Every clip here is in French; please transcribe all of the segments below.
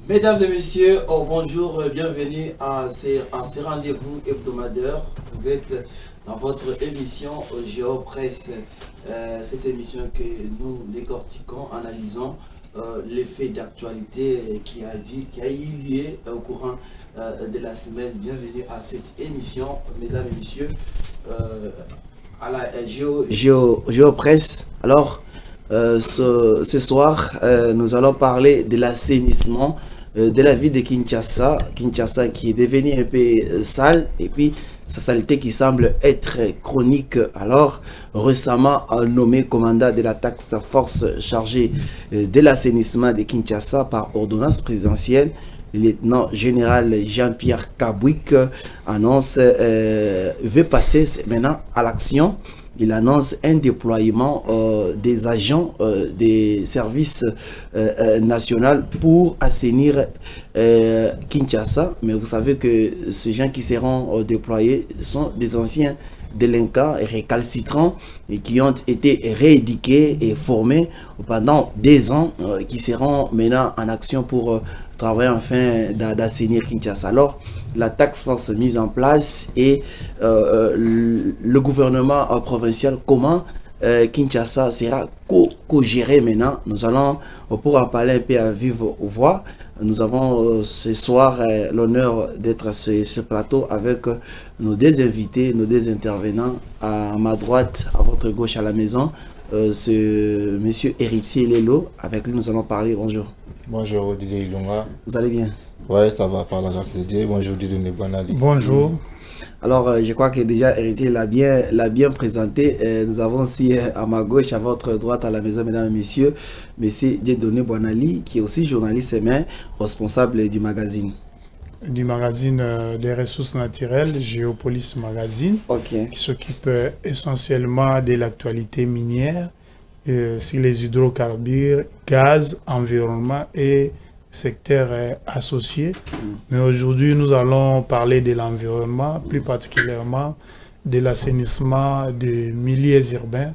Mesdames et messieurs, bonjour, bienvenue à ce rendez-vous hebdomadaire. Vous êtes dans votre émission Géopresse, cette émission que nous décortiquons, analysons les faits d'actualité qui a eu lieu au courant de la semaine. Bienvenue à cette émission, mesdames et messieurs, à la Géopresse. Alors, ce soir, nous allons parler de l'assainissement de la ville de Kinshasa. Kinshasa qui est devenu un peu sale et puis sa saleté qui semble être chronique. Alors, récemment nommé commandant de la task force chargée de l'assainissement de Kinshasa par ordonnance présidentielle, le lieutenant général Jean-Pierre Kabouik annonce veut passer maintenant à l'action. Il annonce un déploiement des agents des services nationaux pour assainir Kinshasa. Mais vous savez que ces gens qui seront déployés sont des anciens délinquants et récalcitrants et qui ont été rééduqués et formés pendant des ans, qui seront maintenant en action pour travailler enfin d'assainir Kinshasa. Alors, la task force mise en place et le gouvernement provincial, comment Kinshasa sera co-géré maintenant. Nous allons, pour en parler un peu à vive voix, nous avons ce soir l'honneur d'être sur ce plateau avec nos deux invités, nos deux intervenants. À ma droite, à votre gauche à la maison, c'est monsieur Héritier Lelo. Avec lui, nous allons parler. Bonjour. Bonjour Didier Ilunga. Vous allez bien? Oui, ça va par la grâce de Dieu. Bonjour Didier Bonali. Bonjour. Alors, je crois que déjà Héritier l'a bien présenté. Nous avons aussi à ma gauche, à votre droite, à la maison, mesdames et messieurs, monsieur Dieudonné Bonali, qui est aussi journaliste et responsable du magazine. Du magazine des ressources naturelles, Géopolis Magazine, qui s'occupe essentiellement de l'actualité minière, sur les hydrocarbures, gaz, environnement et secteurs associés. Mais aujourd'hui, nous allons parler de l'environnement, plus particulièrement de l'assainissement des milieux urbains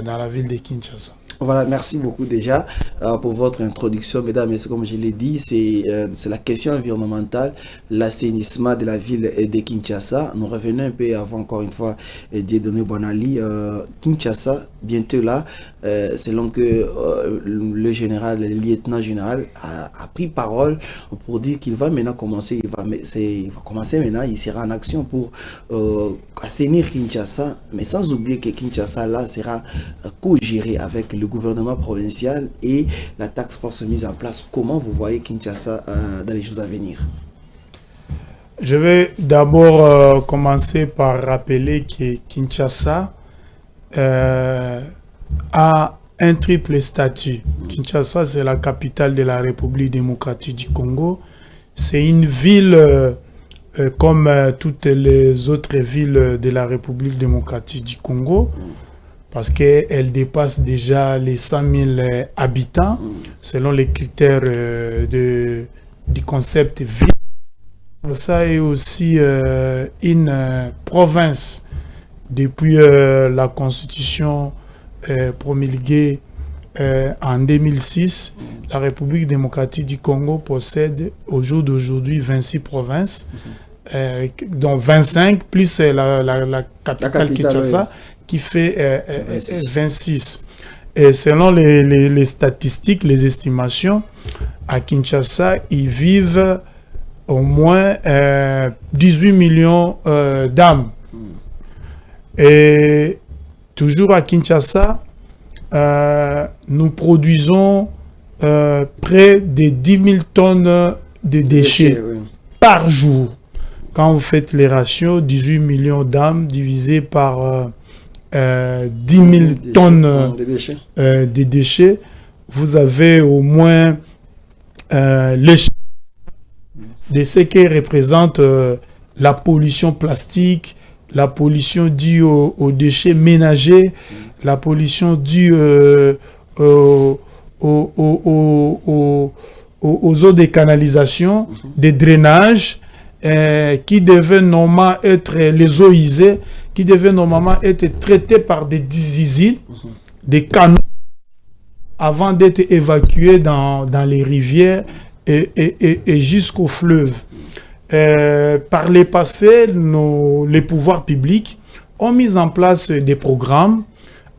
dans la ville de Kinshasa. Voilà, merci beaucoup déjà pour votre introduction, mesdames et messieurs. Comme je l'ai dit, c'est la question environnementale, l'assainissement de la ville de Kinshasa. Nous revenons un peu avant, encore une fois, Dieudonné Bonali. Kinshasa, bientôt là, selon que le lieutenant général a pris parole pour dire qu'il va maintenant commencer, il va commencer maintenant, il sera en action pour assainir Kinshasa, mais sans oublier que Kinshasa là sera co-géré avec le gouvernement provincial et la task force mise en place. Comment vous voyez Kinshasa dans les jours à venir? Je vais d'abord commencer par rappeler que Kinshasa a un triple statut. Kinshasa, c'est la capitale de la République démocratique du Congo. C'est une ville comme toutes les autres villes de la République démocratique du Congo, parce qu'elle dépasse déjà les 100 000 habitants, selon les critères du concept ville. Ça est aussi une province. Depuis la constitution promulguée en 2006, la République démocratique du Congo possède au jour d'aujourd'hui 26 provinces, dont 25 plus la capitale Kinshasa, oui, qui fait 26. Et selon les statistiques, les estimations, à Kinshasa, ils vivent au moins 18 millions d'âmes. Et toujours à Kinshasa, nous produisons près de 10 000 tonnes de déchets par jour. Quand vous faites les ratios, 18 millions d'âmes divisé par 10 000 tonnes de déchets, vous avez au moins l'échelle de ce qui représente la pollution plastique, la pollution due aux déchets ménagers, la pollution due aux eaux de canalisation, des drainages, qui devaient normalement être les eaux usées, qui devaient normalement être traitées par des usines, des canaux, avant d'être évacuées dans les rivières et jusqu'au fleuve. Par les passés, les pouvoirs publics ont mis en place des programmes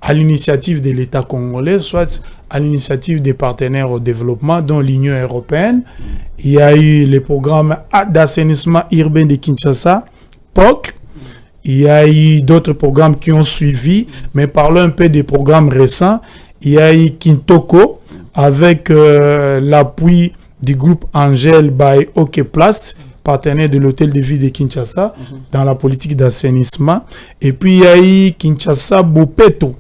à l'initiative de l'État congolais, soit à l'initiative des partenaires au développement, dont l'Union européenne. Il y a eu les programmes d'assainissement urbain de Kinshasa, POC. Il y a eu d'autres programmes qui ont suivi, mais parlons un peu des programmes récents. Il y a eu Kintoko, avec l'appui du groupe Angel by Okeplast, partenaire de l'hôtel de ville de Kinshasa, dans la politique d'assainissement. Et puis, il y a eu Kinshasa Bopeto.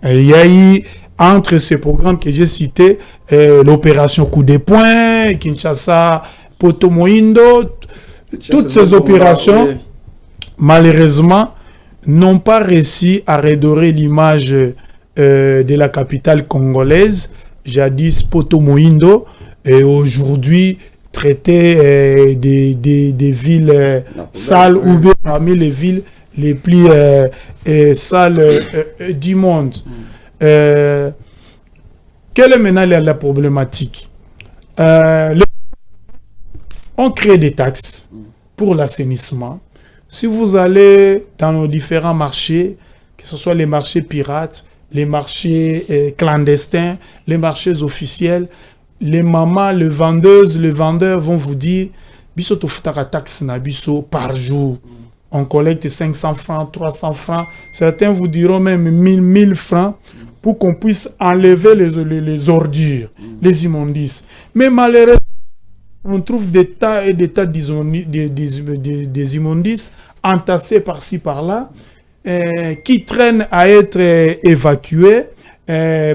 Et il y a eu, entre ces programmes que j'ai cités, l'opération Coup de Poing, Kinshasa Poto Moindo, toutes ces opérations, malheureusement, n'ont pas réussi à redorer l'image de la capitale congolaise, jadis Poto Moindo, et aujourd'hui traiter des villes sales ou bien parmi les villes les plus sales du monde. Quelle est maintenant la problématique? On crée des taxes pour l'assainissement. Si vous allez dans nos différents marchés, que ce soit les marchés pirates, les marchés clandestins, les marchés officiels, les mamans, les vendeuses, les vendeurs vont vous dire biso to futaka taxe na biso par jour. On collecte 500 francs, 300 francs. Certains vous diront même 1000 francs pour qu'on puisse enlever les ordures, les immondices. Mais malheureusement, on trouve des tas et des tas des immondices entassés par-ci, par-là, qui traînent à être évacués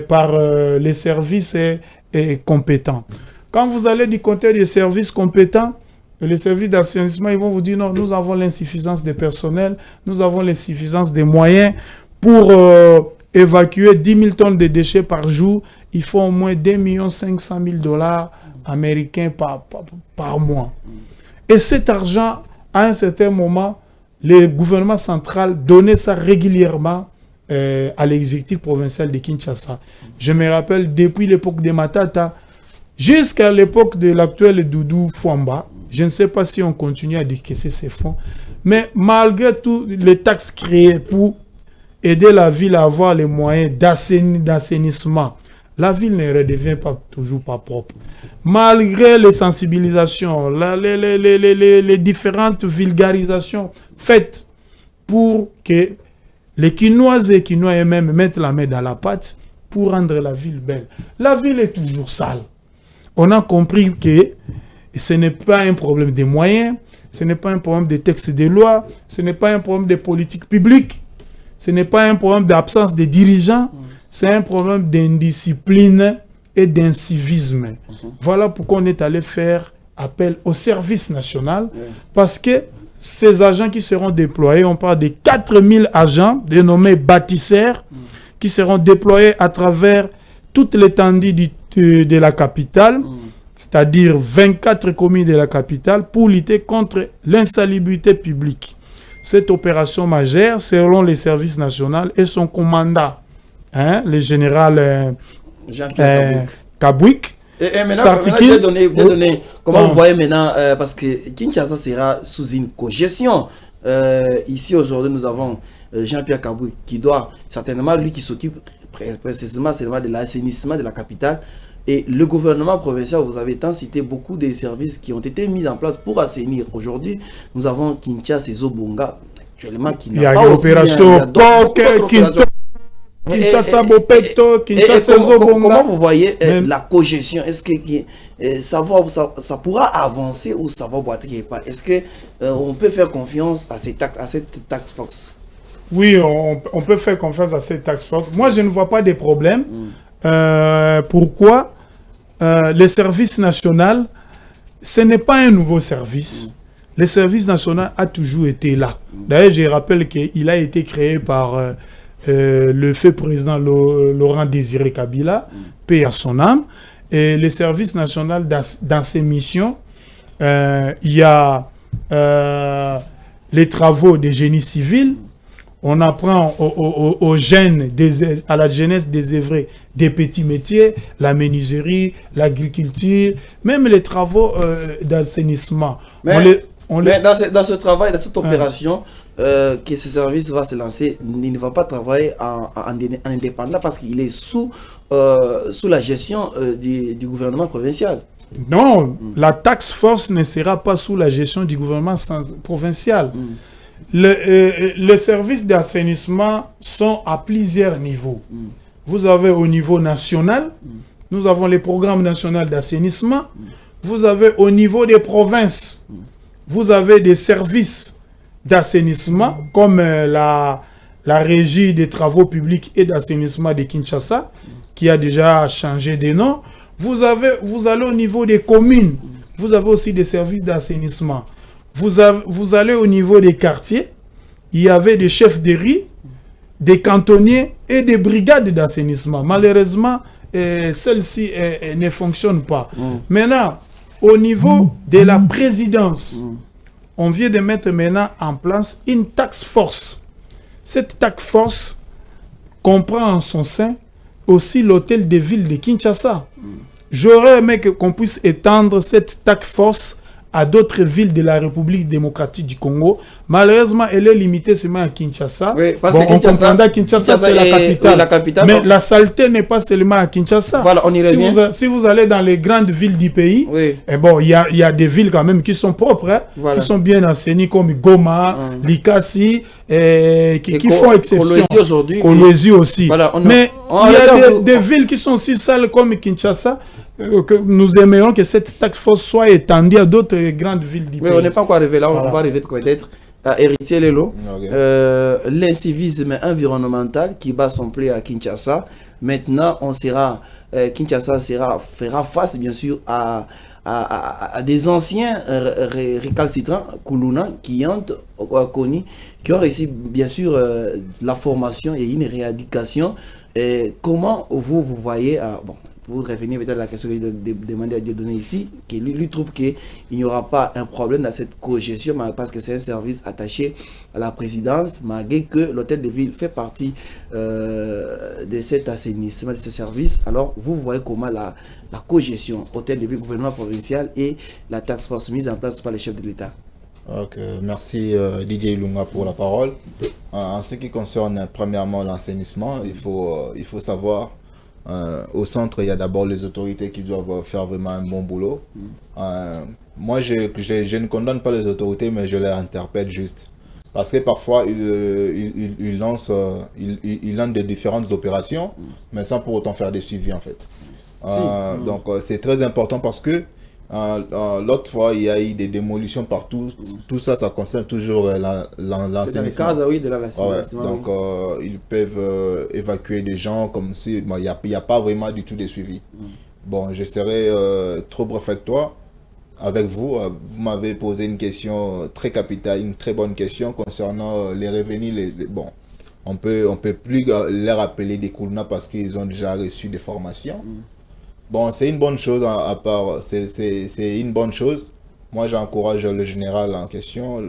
par les services compétents. Quand vous allez du côté des services compétents, les services d'assainissement, ils vont vous dire non, nous avons l'insuffisance de personnel, nous avons l'insuffisance des moyens pour évacuer 10 000 tonnes de déchets par jour. Il faut au moins 2 500 000 $ américains par mois. Et cet argent, à un certain moment, le gouvernement central donnait ça régulièrement à l'exécutif provincial de Kinshasa. Je me rappelle, depuis l'époque de Matata, jusqu'à l'époque de l'actuel Doudou Fouamba, je ne sais pas si on continue à décaisser ces fonds, mais malgré tout, les taxes créées pour aider la ville à avoir les moyens d'assainissement, la ville ne redevient toujours pas propre. Malgré les sensibilisations, les différentes vulgarisations faites pour que les Quinoises et Quinois eux-mêmes mettent la main dans la pâte pour rendre la ville belle. La ville est toujours sale. On a compris que ce n'est pas un problème de moyens, ce n'est pas un problème de textes de loi, ce n'est pas un problème de politique publique, ce n'est pas un problème d'absence de dirigeants, c'est un problème d'indiscipline et d'incivisme. Voilà pourquoi on est allé faire appel au service national, parce que ces agents qui seront déployés, on parle de 4000 agents dénommés bâtisseurs, qui seront déployés à travers toute l'étendue de la capitale, c'est-à-dire 24 communes de la capitale, pour lutter contre l'insalubrité publique. Cette opération majeure, selon les services nationaux et son commandant, le général Kabouik, comment vous voyez maintenant, parce que Kinshasa sera sous une cogestion. Ici aujourd'hui nous avons Jean-Pierre Kabouik qui doit certainement, lui qui s'occupe précisément seulement de l'assainissement de la capitale, et le gouvernement provincial, vous avez tant cité beaucoup de services qui ont été mis en place pour assainir. Aujourd'hui nous avons Kinshasa et Zobonga actuellement qui n'a pas aussi, l'opération Kinshasa Bopeto, Kinshasa Zobonga. Comment vous voyez la cogestion? Est-ce que ça pourra avancer ou ça va boiter quelque part? Est-ce que on peut faire confiance à cette task force? Oui, on peut faire confiance à cette task force. Moi, je ne vois pas de problème. Pourquoi? Les services nationaux, ce n'est pas un nouveau service. Le service national a toujours été là. D'ailleurs, je rappelle qu'il a été créé par le fait président Laurent Désiré Kabila, paix à son âme. Et le service national, dans ses missions, il y a les travaux des génies civils. On apprend aux jeunes, à la jeunesse des œuvrés, des petits métiers, la menuiserie, l'agriculture, même les travaux d'assainissement. Mais dans ce travail, dans cette opération, que ce service va se lancer, il ne va pas travailler en indépendant parce qu'il est sous la gestion du gouvernement provincial. Non, la task force ne sera pas sous la gestion du gouvernement provincial. Les services d'assainissement sont à plusieurs niveaux. Vous avez au niveau national, nous avons les programmes nationaux d'assainissement. Vous avez au niveau des provinces, vous avez des services d'assainissement comme la régie des travaux publics et d'assainissement de Kinshasa, qui a déjà changé de nom. Vous allez au niveau des communes, vous avez aussi des services d'assainissement. Vous allez au niveau des quartiers, il y avait des chefs de riz, des cantonniers et des brigades d'assainissement. Malheureusement, celles-ci ne fonctionnent pas. Maintenant, au niveau de la présidence, on vient de mettre maintenant en place une task force. Cette task force comprend en son sein aussi l'hôtel de ville de Kinshasa. J'aurais aimé qu'on puisse étendre cette task force à d'autres villes de la République démocratique du Congo. Malheureusement, elle est limitée seulement à Kinshasa. Oui, parce que Kinshasa c'est la capitale. Mais la saleté n'est pas seulement à Kinshasa. Voilà, on y revient. Si vous allez dans les grandes villes du pays, il y a des villes quand même qui sont propres, qui sont bien enseignées comme Goma, Likasi, qui font exception. Kolwezi aussi. Voilà, mais il y a des villes qui sont si sales comme Kinshasa. Que nous aimerions que cette task force soit étendue à d'autres grandes villes du pays. Mais on n'est pas encore arrivé là, on va arriver peut-être à Héritier Lelo. L'incivisme environnemental qui bat son play à Kinshasa. Maintenant, Kinshasa fera face bien sûr à des anciens récalcitrants, Kuluna, qui ont connu, qui ont réussi bien sûr la formation et une rééducation. Comment vous voyez, pour revenir peut-être à la question que je demandais à Dieudonné ici, que lui trouve qu'il n'y aura pas un problème dans cette cogestion parce que c'est un service attaché à la présidence, malgré que l'hôtel de ville fait partie de cet assainissement, de ce service. Alors, vous voyez comment la cogestion, hôtel de ville, gouvernement provincial et la task force mise en place par les chefs de l'État. Ok, merci Didier Ilunga pour la parole. En ce qui concerne premièrement l'assainissement, il faut savoir au centre, il y a d'abord les autorités qui doivent faire vraiment un bon boulot. Moi, je ne condamne pas les autorités, mais je les interpelle juste. Parce que parfois, ils lancent de différentes opérations, mais sans pour autant faire des suivis, en fait. Donc, c'est très important parce que l'autre fois, il y a eu des démolitions partout. Tout ça, ça concerne toujours l'assainissement. C'est dans le cadre, oui, de l'assainissement. Donc, ils peuvent évacuer des gens comme si il n'y a pas vraiment du tout de suivi. Bon, je serai trop bref avec toi. Avec vous, vous m'avez posé une question très capitale, une très bonne question concernant les revenus. Bon, on peut plus les appeler des Kuluna parce qu'ils ont déjà reçu des formations. Bon, c'est une bonne chose à part, c'est une bonne chose. Moi, j'encourage le général en question,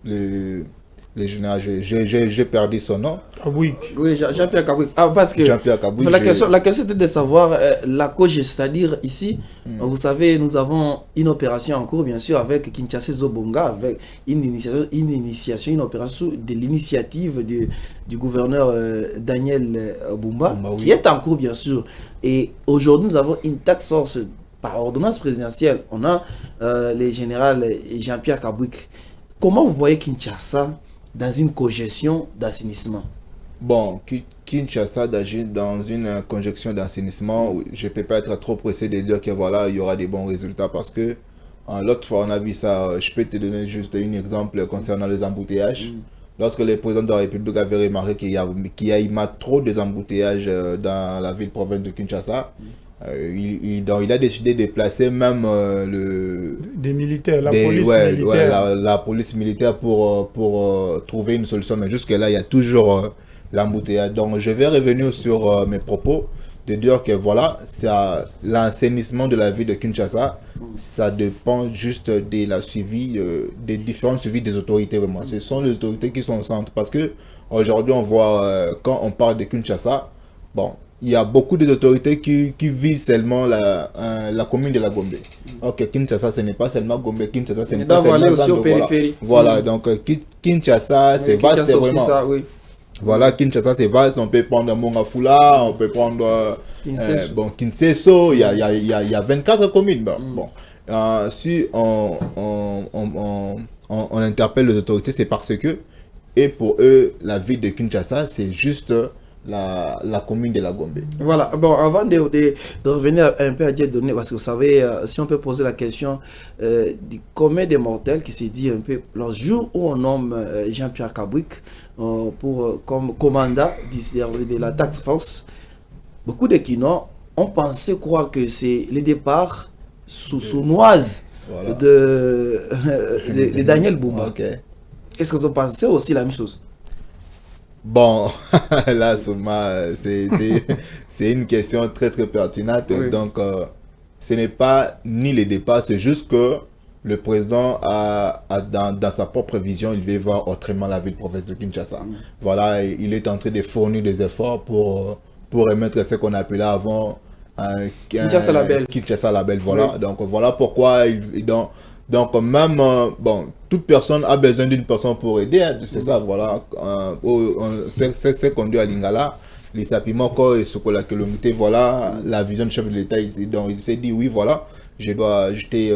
le général, j'ai perdu son nom. Kabouik. Oui, Jean-Pierre Kabouik. Parce que Jean-Pierre Kabouik, la question était de savoir la COGE, c'est-à-dire ici, vous savez, nous avons une opération en cours, bien sûr, avec Kinshasa Zobonga, avec une opération de l'initiative du gouverneur Daniel Bumba, qui est en cours, bien sûr. Et aujourd'hui, nous avons une task force par ordonnance présidentielle. On a le général Jean-Pierre Kabouik. Comment vous voyez Kinshasa dans une cogestion d'assainissement? Bon, Kinshasa dans une conjonction d'assainissement, je ne peux pas être trop pressé de dire que voilà, il y aura des bons résultats parce que l'autre fois on a vu ça. Je peux te donner juste un exemple concernant les embouteillages. Lorsque le président de la République avait remarqué qu'il y a eu trop d'embouteillages dans la ville-province de Kinshasa, il a décidé de placer même des militaires, police militaire. La police militaire pour trouver une solution. Mais jusque-là, il y a toujours l'embouteillage. Donc, je vais revenir sur mes propos. de dire que voilà, l'assainissement de la ville de Kinshasa, ça dépend juste de la suivi, des différents suivis des autorités vraiment. Ce sont les autorités qui sont au centre parce que aujourd'hui on voit quand on parle de Kinshasa, bon, il y a beaucoup d'autorités qui visent seulement la commune de la Gombe. Ok, Kinshasa ce n'est pas seulement Gombe, Kinshasa ce n'est pas seulement aussi aux périphéries. Voilà, donc Kinshasa c'est vaste, c'est vraiment. Ça, oui. Voilà, Kinshasa c'est vaste, on peut prendre Mongafula, on peut prendre Kinseso, il y a 24 communes. Bon. Si on interpelle les autorités, c'est parce que, et pour eux, la ville de Kinshasa, c'est juste la commune de la Gombe. Voilà, bon, avant de revenir un peu à Dieudonné, parce que vous savez, si on peut poser la question du commun des mortels qui s'est dit un peu, le jour où on nomme Jean-Pierre Kabouik comme commandant de la task force, beaucoup de Kinois ont pensé croire que c'est le départ sournoise de Daniel Bumba. Okay. Est-ce que vous pensez aussi la même chose? Bon, là, c'est une question très très pertinente. Oui. Donc, ce n'est pas ni le départ, c'est juste que le président dans sa propre vision, il veut voir autrement la ville-province de Kinshasa. Voilà, il est en train de fournir des efforts pour remettre ce qu'on appelait avant Kinshasa Label. Kinshasa Label, voilà. Oui. Donc, voilà pourquoi donc même, bon, toute personne a besoin d'une personne pour aider, c'est ça, voilà. C'est conduit à Lingala, les Sapimoko et Sokola Kelomité, voilà, la vision du chef de l'État, donc il s'est dit, oui, voilà, je dois ajouter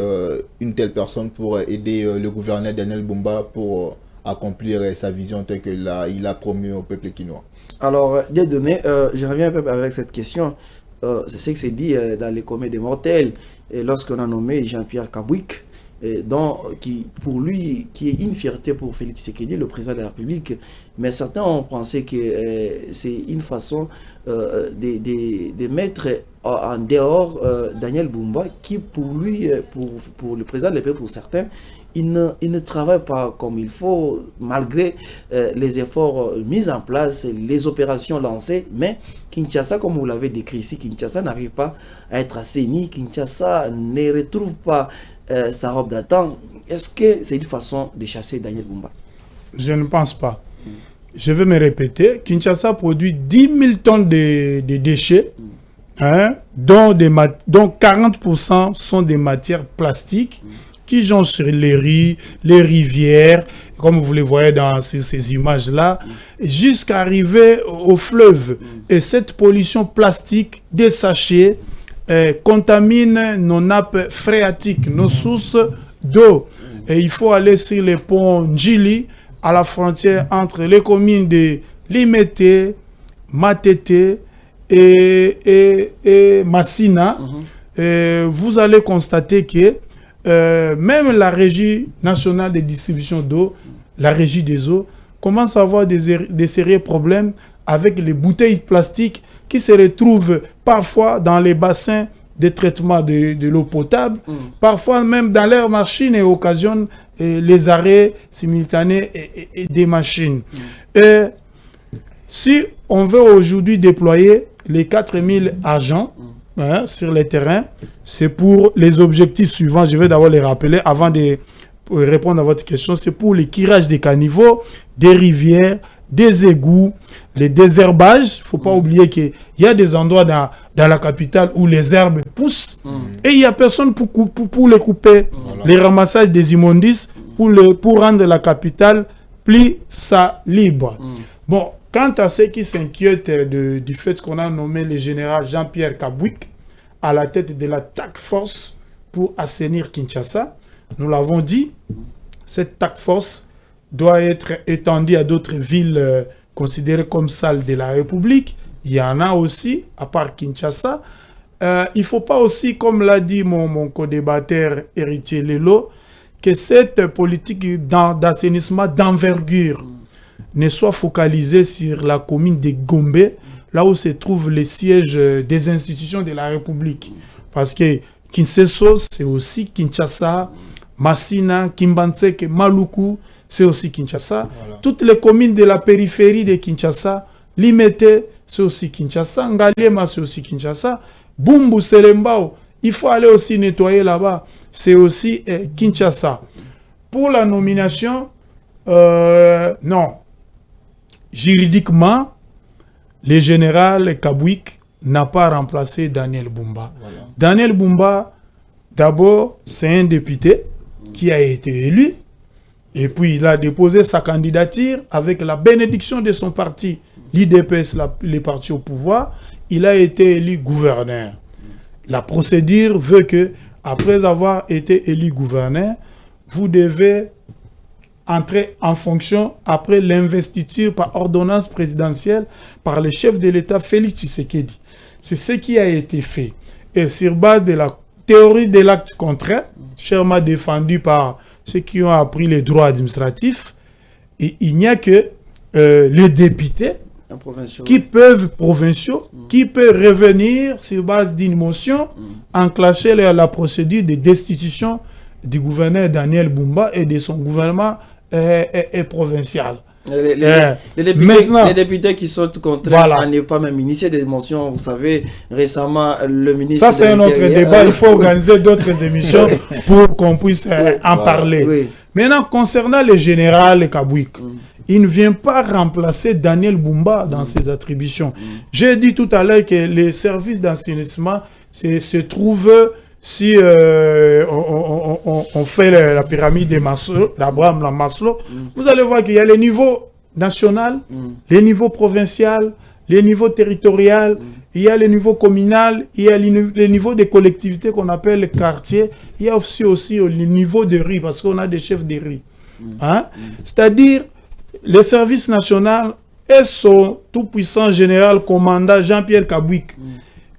une telle personne pour aider le gouverneur Daniel Bumba pour accomplir sa vision telle qu'il a promu au peuple quinois. Alors, Dieudonné, je reviens un peu avec cette question. C'est ce qui s'est dit dans les communs des mortels, lorsqu'on a nommé Jean-Pierre Kabouik, qui pour lui qui est une fierté pour Félix Tshisekedi, le président de la République, mais certains ont pensé que c'est une façon de mettre en dehors Daniel Bumba, qui pour lui, pour le président de la République, pour certains, il ne travaille pas comme il faut, malgré les efforts mis en place, les opérations lancées. Mais Kinshasa, comme vous l'avez décrit ici, Kinshasa n'arrive pas à être assaini, Kinshasa ne retrouve pas sa robe d'attente. Est-ce que c'est une façon de chasser Daniel Bumba? Je ne pense pas. Je vais me répéter. Kinshasa produit 10 000 tonnes de déchets, hein, dont 40% sont des matières plastiques qui jonchent les rivières, comme vous les voyez dans ces images-là, jusqu'à arriver au fleuve. Et cette pollution plastique des sachets contamine nos nappes phréatiques, nos sources d'eau. Et il faut aller sur les ponts Njili, à la frontière entre les communes de Limete, Matete et Massina. Vous allez constater que même la Régie nationale de distribution d'eau, la Régie des eaux, commence à avoir des sérieux problèmes avec les bouteilles plastiques qui se retrouvent parfois dans les bassins de traitement de l'eau potable, parfois même dans leurs machines et occasionnent les arrêts simultanés et des machines. Et si on veut aujourd'hui déployer les 4000 agents sur les terrains, c'est pour les objectifs suivants. Je vais d'abord les rappeler avant de répondre à votre question. C'est pour le curage des caniveaux, des rivières, des égouts, les désherbages. Il ne faut pas oublier qu'il y a des endroits dans la capitale où les herbes poussent et il n'y a personne pour les couper. Voilà. Les ramassages des immondices pour rendre la capitale plus libre. Bon, quant à ceux qui s'inquiètent du fait qu'on a nommé le général Jean-Pierre Kabouik à la tête de la task force pour assainir Kinshasa, nous l'avons dit, cette task force doit être étendue à d'autres villes considérées comme salles de la République. Il y en a aussi, à part Kinshasa. Il ne faut pas aussi, comme l'a dit mon co-débatteur Héritier Lelo, que cette politique d'assainissement d'envergure ne soit focalisée sur la commune de Gombe, là où se trouvent les sièges des institutions de la République. Parce que Kinseso, c'est aussi Kinshasa, Massina, Kimbanseke, Maluku, c'est aussi Kinshasa. Voilà. Toutes les communes de la périphérie de Kinshasa, Limete, c'est aussi Kinshasa. Ngaliema, c'est aussi Kinshasa. Bumbu Selembao, il faut aller aussi nettoyer là-bas, c'est aussi Kinshasa. Pour la nomination, non. Juridiquement, le général Kabouik n'a pas remplacé Daniel Bumba. Voilà. Daniel Bumba, d'abord, c'est un député qui a été élu. Et puis, il a déposé sa candidature avec la bénédiction de son parti, l'IDPS, les partis au pouvoir. Il a été élu gouverneur. La procédure veut que, après avoir été élu gouverneur, vous devez entrer en fonction après l'investiture par ordonnance présidentielle par le chef de l'État Félix Tshisekedi. C'est ce qui a été fait. Et sur base de la théorie de l'acte contraire, chèrement défendue par ceux qui ont appris les droits administratifs, et il n'y a que les députés qui peuvent, qui peuvent revenir sur base d'une motion, enclencher la procédure de destitution du gouverneur Daniel Bumba et de son gouvernement provincial. Les députés qui sont contraints à ne pas même initier des motions, vous savez, récemment, le ministre... Ça, c'est un autre débat. Il faut organiser d'autres émissions pour qu'on puisse en parler. Oui. Maintenant, concernant le général Kabouik, il ne vient pas remplacer Daniel Bumba dans ses attributions. J'ai dit tout à l'heure que les services d'assainissement se trouvent... Si on fait la pyramide de Maslow, d'Abraham la Maslow, vous allez voir qu'il y a les niveaux national, les niveaux provincial, les niveaux territorial, il y a les niveaux communal, il y a les niveaux des collectivités qu'on appelle les quartiers, il y a aussi les niveaux de riz, parce qu'on a des chefs de riz. Hein? C'est-à-dire, le service national et son tout-puissant général commandant Jean-Pierre Kabouik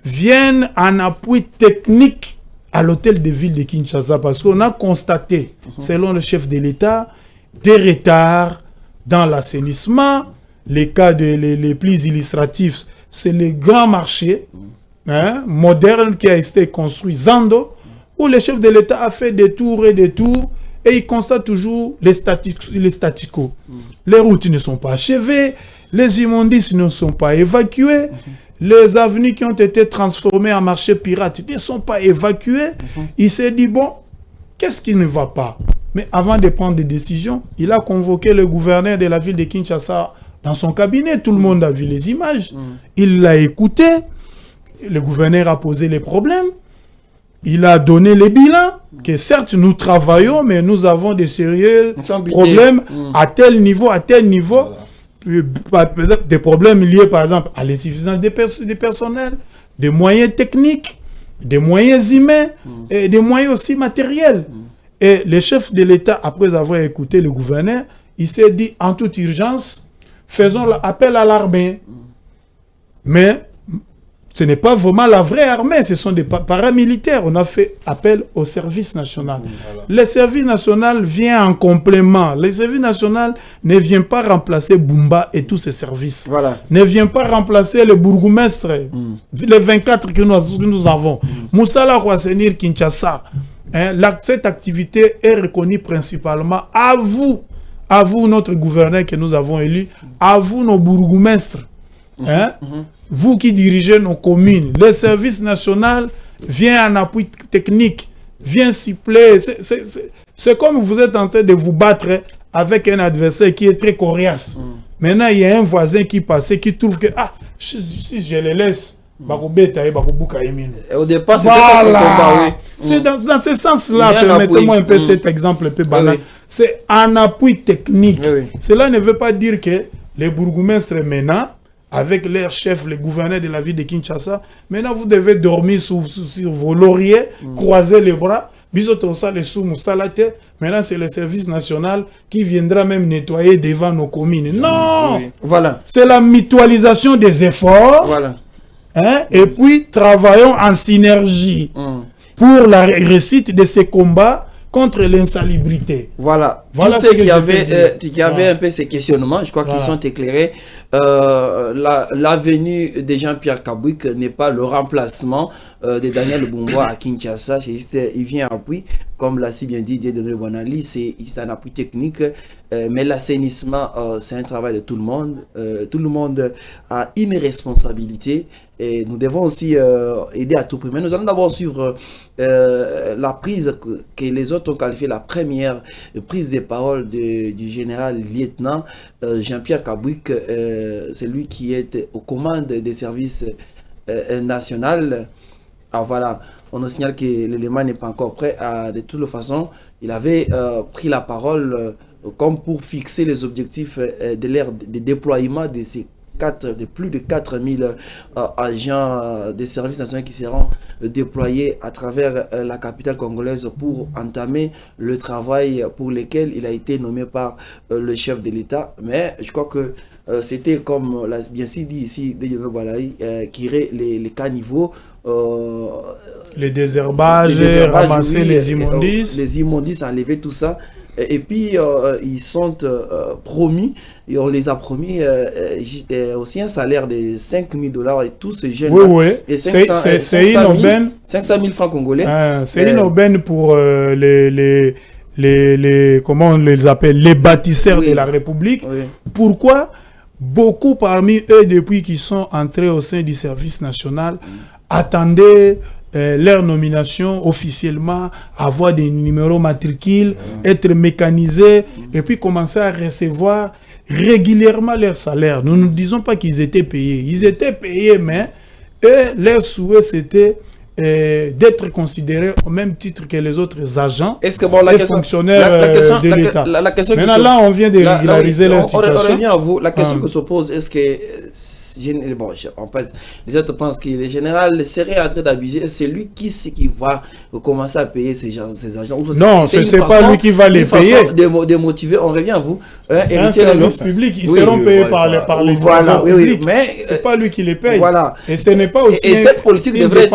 viennent en appui technique à l'hôtel de ville de Kinshasa, parce qu'on a constaté, selon le chef de l'État, des retards dans l'assainissement. Les cas les plus illustratifs, c'est le grand marché moderne qui a été construit, Zando, où le chef de l'État a fait des tours et il constate toujours les statu quo. Les routes ne sont pas achevées, les immondices ne sont pas évacués, les avenues qui ont été transformées en marché pirate ne sont pas évacuées. Il s'est dit, bon, qu'est-ce qui ne va pas? Mais avant de prendre des décisions, il a convoqué le gouverneur de la ville de Kinshasa dans son cabinet. Tout le monde a vu les images. Il l'a écouté. Le gouverneur a posé les problèmes. Il a donné les bilans. Que certes, nous travaillons, mais nous avons des sérieux problèmes à tel niveau. Des problèmes liés, par exemple, à l'insuffisance des personnels, des moyens techniques, des moyens humains et des moyens aussi matériels. Et le chef de l'État, après avoir écouté le gouverneur, il s'est dit, en toute urgence, faisons appel à l'armée. Mais ce n'est pas vraiment la vraie armée, ce sont des paramilitaires. On a fait appel au service national. Le service national vient en complément. Le service national ne vient pas remplacer Bumba et tous ses services. Ne vient pas remplacer le bourgmestre, les 24 que nous avons. Moussala Kouassenir Kinshasa. Cette activité est reconnue principalement à vous notre gouverneur que nous avons élu, à vous nos bourgmestres, vous qui dirigez nos communes. Le service national vient en appui technique, vient suppléer. C'est comme vous êtes en train de vous battre avec un adversaire qui est très coriace. Maintenant, il y a un voisin qui passe, qui trouve que si je le laisse, au départ, c'était pas son combat, oui. C'est dans ce sens-là, permettez-moi un peu cet exemple un peu banal. C'est un appui technique. Cela ne veut pas dire que les bourgmestres maintenant, avec leur chef, le gouverneur de la ville de Kinshasa, maintenant vous devez dormir sur vos lauriers, croiser les bras. Maintenant c'est le service national qui viendra même nettoyer devant nos communes. Non, c'est la mutualisation des efforts. Et puis travaillons en synergie pour la réussite de ces combats contre l'insalubrité. Tous ceux qui avaient un peu ces questionnements, je crois qu'ils sont éclairés. la venue de Jean-Pierre Kabouik n'est pas le remplacement de Daniel Bumboa à Kinshasa. Il vient en appui, comme l'a si bien dit Dieudonné Bonali, c'est un appui technique, mais l'assainissement, c'est un travail de tout le monde. Tout le monde a une responsabilité et nous devons aussi aider à tout prix. Mais nous allons d'abord suivre la prise que les autres ont qualifiée la première prise de parole du général lieutenant Jean-Pierre Kabouik. C'est lui qui est aux commandes des services nationaux. Ah voilà, on nous signale que l'élément n'est pas encore prêt. De toute façon, il avait pris la parole comme pour fixer les objectifs de l'ère de déploiement de ces de plus de 4000 agents des services nationaux qui seront déployés à travers la capitale congolaise pour entamer le travail pour lequel il a été nommé par le chef de l'État. Mais je crois que c'était comme l'a bien dit ici Dieudonné Bonali, qui irait les caniveaux, les désherbages, ramasser oui, les immondices. Les immondices, enlever tout ça. Et puis, ils sont promis, et on les a promis aussi un salaire de 5 000 $ et tous ces jeunes. Oui, oui. C'est une aubaine. 500 000 francs congolais. C'est une aubaine pour comment on les appelle, les bâtisseurs oui. de la République. Oui. Pourquoi beaucoup parmi eux, depuis qu'ils sont entrés au sein du service national, attendaient leur nomination officiellement, avoir des numéros matricules, être mécanisés et puis commencer à recevoir régulièrement leur salaire. Nous ne disons pas qu'ils étaient payés. Ils étaient payés, mais eux, leur souhait, c'était d'être considérés au même titre que les autres agents et fonctionnaires de l'État. Maintenant, là, on vient de régulariser leur situation. On revient à vous. La question que se pose, est-ce que... Bon, les autres pensent que le général serait en train d'abuser. C'est lui qui va commencer à payer ces agents. Non, ce n'est pas lui qui va les payer. De motiver. On revient à vous. C'est un service public. Ils seront payés par les voilà, publics. Mais ce n'est pas lui qui les paye. Voilà. Et ce n'est pas aussi. Et cette politique devrait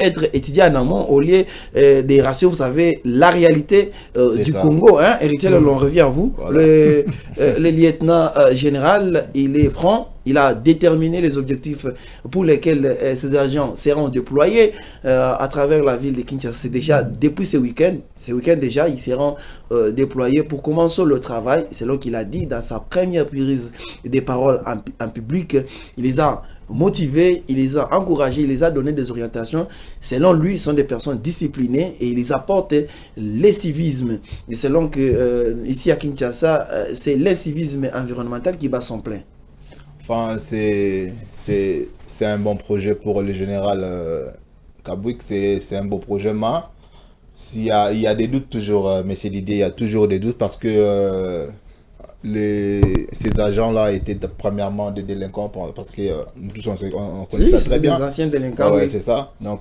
être étudiée en amont au lieu des ratios. Vous savez, la réalité du Congo. Héritier, on revient à vous. Le lieutenant général, il est franc. Il a déterminé les objectifs pour lesquels ces agents seront déployés à travers la ville de Kinshasa. C'est déjà depuis ce week-end déjà, ils seront déployés pour commencer le travail. C'est ce qu'il a dit dans sa première prise des paroles en public. Il les a motivés, il les a encouragés, il les a donné des orientations. Selon lui, ils sont des personnes disciplinées et il les apporte le civisme. Et selon que ici à Kinshasa, c'est le civisme environnemental qui bat son plein. Enfin, c'est un bon projet pour le général Kabouik, c'est un beau projet, mais il y a des doutes toujours, mais c'est l'idée, il y a toujours des doutes parce que ces agents-là étaient premièrement des délinquants, parce que nous tous on connaît ça très bien. Les anciens délinquants, ouais, oui. C'est ça. Donc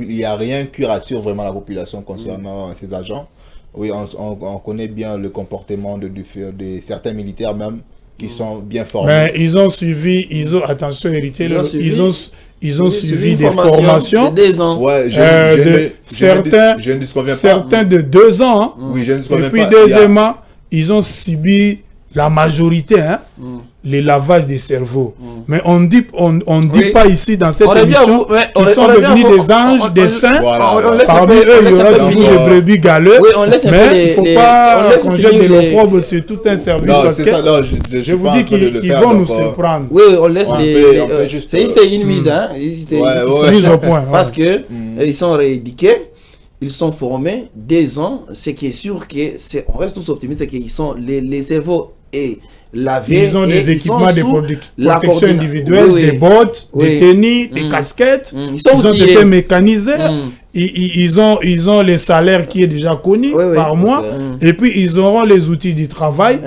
il n'y a rien qui rassure vraiment la population concernant ces agents. Oui, on connaît bien le comportement de certains militaires même, qui sont bien formés. Mais ils ont suivi, attention héritier, ils ont suivi des formations de 2 ans. Ouais, certains de 2 ans. Hein. Oui, je ne disconviens pas. Et puis deuxièmement, ils ont subi la majorité, les lavages des cerveaux. Mais on dit pas ici dans cette émission qu'ils sont devenus des anges, des saints. Parmi eux, il y aura toujours des brebis galeux. Mais il ne faut pas qu'on jette de l'opprobre sur tout un service. Non, parce que je vous dis qu'ils vont nous surprendre. Oui, on laisse c'est une mise, mise au point. Parce que ils sont rééduqués. Ils sont formés 2 ans. Ce qui est sûr on reste tous optimistes, c'est qu'ils sont les cerveaux et lavés. Ils ont des équipements de protection individuelle, des bottes, des tennis, des casquettes. Ils ont été mécanisés. Ils ont les salaires qui est déjà connu par mois. Et puis ils auront les outils du travail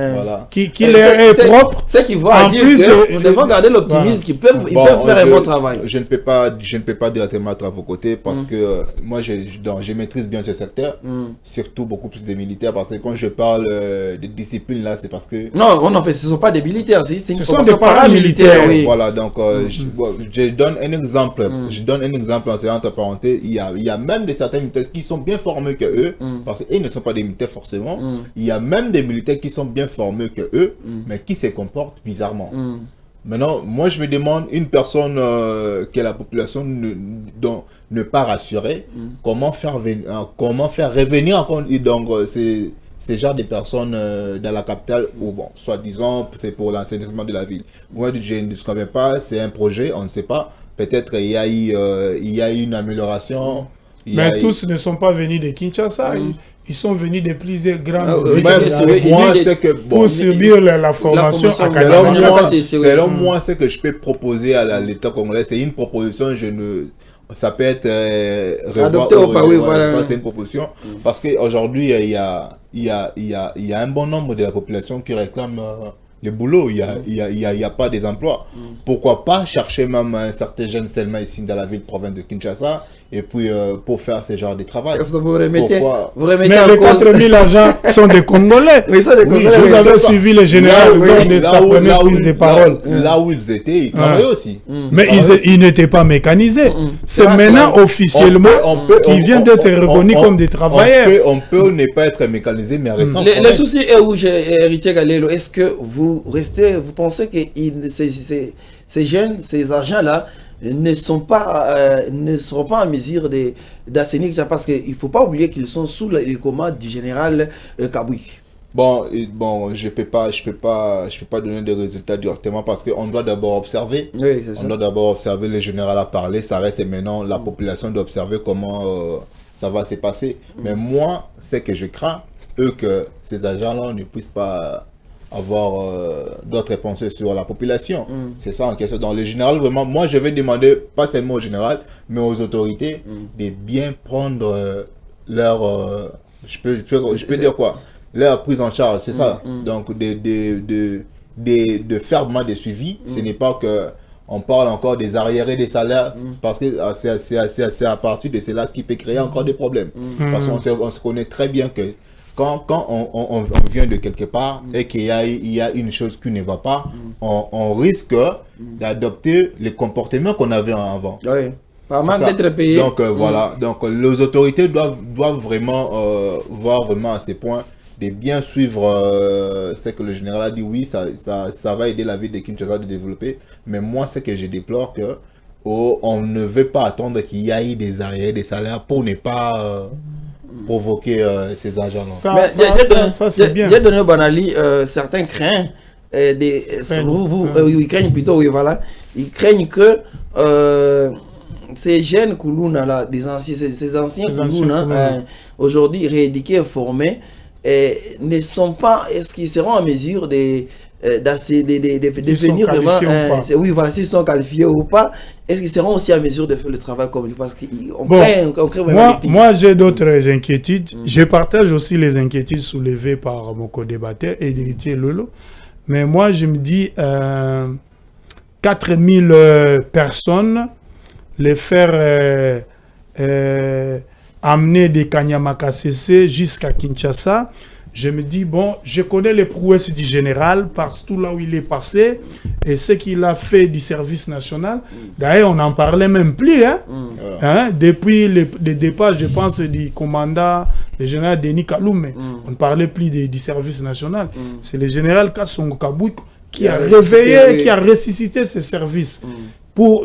qui leur est propre. Ce qui va dire que nous devons garder l'optimisme qu'ils peuvent faire un bon travail. Je ne peux pas directement être à vos côtés parce que moi je maîtrise bien ce secteur, surtout beaucoup plus des militaires, parce que quand je parle de discipline là, c'est parce que non, ce ne sont pas des militaires, ce sont des paramilitaires. Voilà, donc je donne un exemple. Je donne un exemple entre parenthèses. Il y a même certains militaires qui sont bien formés que eux, parce qu'ils ne sont pas des militaires forcément. Il y a même des militaires qui sont bien formés que eux, mais qui se comportent bizarrement. Maintenant, moi je me demande, une personne que la population ne pas rassurée, comment faire revenir encore donc, ces genres de personnes dans la capitale, ou bon, soi-disant, c'est pour l'assainissement de la ville. Moi, je ne disconnais pas, c'est un projet, on ne sait pas. Peut-être il y a eu une amélioration. Mais tous ne sont pas venus de Kinshasa. Ils sont venus de plusieurs grandes villes. Moi, c'est que pour subir la formation académique. Selon moi, ce que je peux proposer à l'État congolais, c'est une proposition. Ça peut être adopté ou pas, oui, voilà. C'est une proposition. Parce qu'aujourd'hui, il y a un bon nombre de la population qui réclame le boulot. Il y a pas des emplois. Pourquoi pas chercher même un certain jeune seulement ici dans la ville province de Kinshasa et puis pour faire ce genre de travail. Vous remettez mais les 4000 agents sont des Congolais. Oui, ça, des Congolais. Vous avez suivi le général lors de sa première prise de parole. Là où ils étaient, ils travaillaient aussi. Mais ils n'étaient pas mécanisés. C'est maintenant officiellement qu'ils viennent d'être reconnus comme des travailleurs. On peut ne pas être mécanisé, mais rester en Le souci est où, Héritier Galelo, est-ce que vous pensez que ces jeunes, ces agents-là, ne seront pas en mesure d'assainir, parce qu'il ne faut pas oublier qu'ils sont sous les commandes du général Kabouik. Bon, je peux pas donner des résultats directement parce qu'on doit d'abord observer. Oui, c'est ça. On doit d'abord observer, le général a parlé, ça reste maintenant la population doit observer comment ça va se passer. Mais moi, c'est que je crains, que ces agents-là ne puissent pas avoir d'autres pensées sur la population. C'est ça en question. Dans le général, vraiment, moi je vais demander, pas seulement au général, mais aux autorités, de bien prendre leur... je peux dire quoi? Leur prise en charge, c'est ça. Donc, de faire vraiment des suivis. Ce n'est pas que on parle encore des arriérés des salaires, parce que c'est à partir de cela qui peut créer encore des problèmes. Parce qu'on se connaît très bien que quand on vient de quelque part et qu'il y a une chose qui ne va pas, on risque d'adopter les comportements qu'on avait avant. Oui. Pas mal d'être payé. Donc voilà, donc les autorités doivent vraiment voir vraiment à ces points, de bien suivre ce que le général a dit. Oui, ça va aider la ville de Kinshasa de développer, mais moi ce que je déplore que on ne veut pas attendre qu'il y ait des arriérés des salaires pour ne pas provoquer ces agents-là. Ça c'est bien. J'ai donné au Banali, certains craignent, ils craignent plutôt, oui, voilà, ils craignent que ces jeunes Koulouna là, ces anciens Koulouna, aujourd'hui rééduqués et formés, ne sont pas, est-ce qu'ils seront en mesure de devenir vraiment, oui, voilà, s'ils sont qualifiés ou pas, est-ce qu'ils seront aussi en mesure de faire le travail comme lui? Parce qu'on crée vraiment moi j'ai d'autres inquiétudes. Je partage aussi les inquiétudes soulevées par mon co-débatteur Héritier Lolo. Mais moi je me dis 4000 personnes, les faire amener de Kanyama-Kasese jusqu'à Kinshasa. Je me dis, bon, je connais les prouesses du général partout là où il est passé et ce qu'il a fait du service national. D'ailleurs, on n'en parlait même plus. Depuis le départ, je pense, du commandant, le général Denis Kaloumé, on ne parlait plus du service national. C'est le général Kassongo Kabouik qui a réveillé, qui a ressuscité ce service.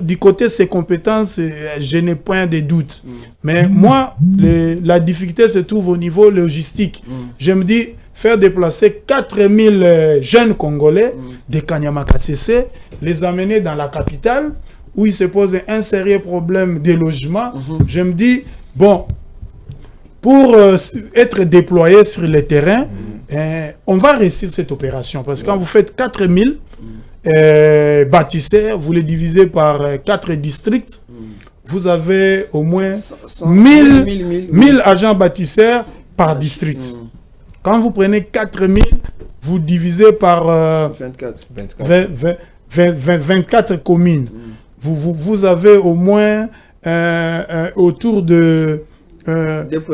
Du côté de ses compétences, je n'ai point de doute. Mais moi, la difficulté se trouve au niveau logistique. Je me dis, faire déplacer 4000 jeunes Congolais de Kanyama-Kasese, les amener dans la capitale, où il se pose un sérieux problème de logement. Je me dis, bon, pour être déployé sur le terrain, on va réussir cette opération. Parce que quand vous faites 4000 bâtisseurs, vous les divisez par 4 districts, vous avez au moins 1000 agents bâtisseurs par district. Quand vous prenez 4000, vous divisez par 24 communes. Vous avez au moins autour de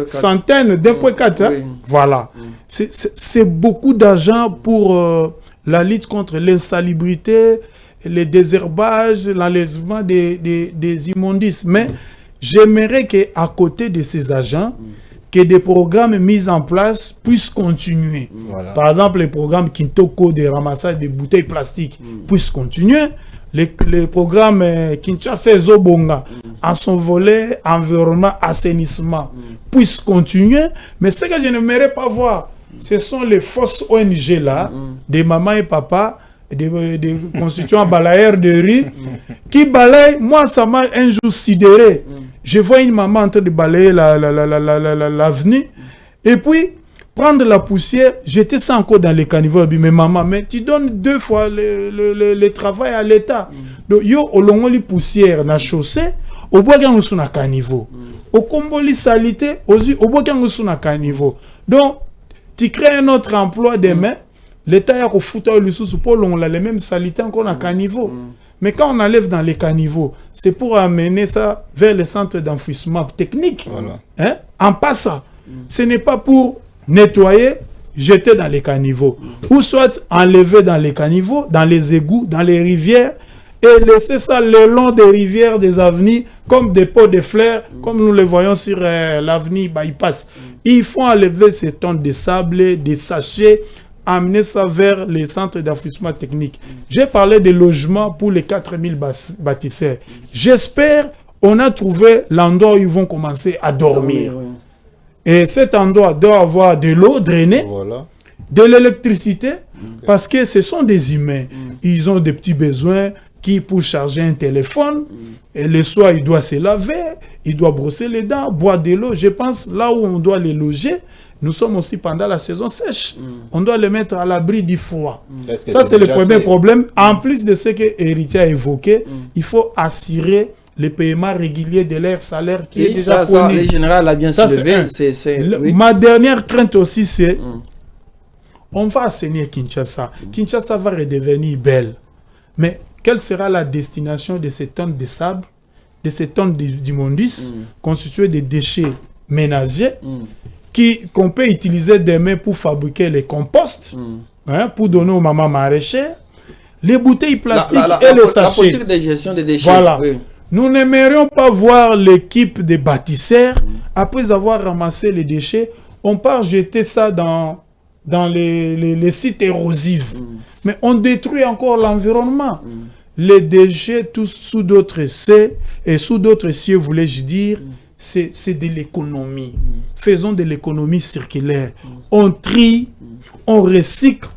centaines, 2,4. Voilà. C'est beaucoup d'argent pour la lutte contre l'insalubrité, le désherbage, l'enlèvement des immondices. Mais j'aimerais qu'à côté de ces agents, que des programmes mis en place puissent continuer. Voilà. Par exemple, les programmes Kintoko de ramassage des bouteilles plastiques puissent continuer. Les programmes Kinshasa Zobonga, en son volet environnement, assainissement, puissent continuer. Mais ce que je n'aimerais pas voir, ce sont les fausses ONG là, des mamans et papas, des constituants balayeurs de rue, qui balayent. Moi, ça m'a un jour sidéré. Je vois une maman en train de balayer l'avenue, et puis prendre la poussière, jeter ça encore dans les caniveaux. Mais maman, mais tu donnes 2 fois le travail à l'État. Donc, yo, au long de poussière, na chaussée, au bois qu'on sous na caniveau. Au combo li salité, au bois qu'on sous na caniveau. Donc, tu crées un autre emploi demain, l'État a foutu le sous pour l'on a les mêmes salités encore na caniveau. Mais quand on enlève dans les caniveaux, c'est pour amener ça vers les centres d'enfouissement technique. Voilà. Hein? En passant, ce n'est pas pour nettoyer, jeter dans les caniveaux. Ou soit enlever dans les caniveaux, dans les égouts, dans les rivières, et laisser ça le long des rivières, des avenues, comme des pots de fleurs, comme nous le voyons sur l'avenue Bypass. Il faut enlever ces tonnes de sable, des sachets, amener ça vers les centres d'enfouissement technique. J'ai parlé de logements pour les 4000 bâtisseurs. J'espère qu'on a trouvé l'endroit où ils vont commencer à dormir. Et cet endroit doit avoir de l'eau drainée, Voilà. de l'électricité, parce que ce sont des humains. Ils ont des petits besoins qui, pour charger un téléphone, et le soir, il doit se laver, il doit brosser les dents, boire de l'eau. Je pense là où on doit les loger, nous sommes aussi pendant la saison sèche. On doit les mettre à l'abri du froid. Est-ce que Ça, c'est le déjà premier fait? problème. En plus de ce que Héritier a évoqué, il faut assurer le paiement régulier de leur salaire qui est déjà ça, connu. le général a bien Ça, soulevé. Oui. Ma dernière crainte aussi, c'est on va assainir Kinshasa. Kinshasa va redevenir belle. Mais quelle sera la destination de ces tonnes de sable, de ces tonnes d'immondices constituées de déchets ménagers qu'on peut utiliser demain pour fabriquer les composts, hein, pour donner aux mamans maraîchères, les bouteilles plastiques et les La sachets. politique de gestion des déchets. Voilà. Oui. Nous n'aimerions pas voir l'équipe des bâtisseurs, après avoir ramassé les déchets, on part jeter ça dans les sites érosifs. Mais on détruit encore l'environnement. Les déchets, tous sous d'autres cieux, et sous d'autres cieux, voulais-je dire, c'est de l'économie. Faisons de l'économie circulaire. On trie, on recycle,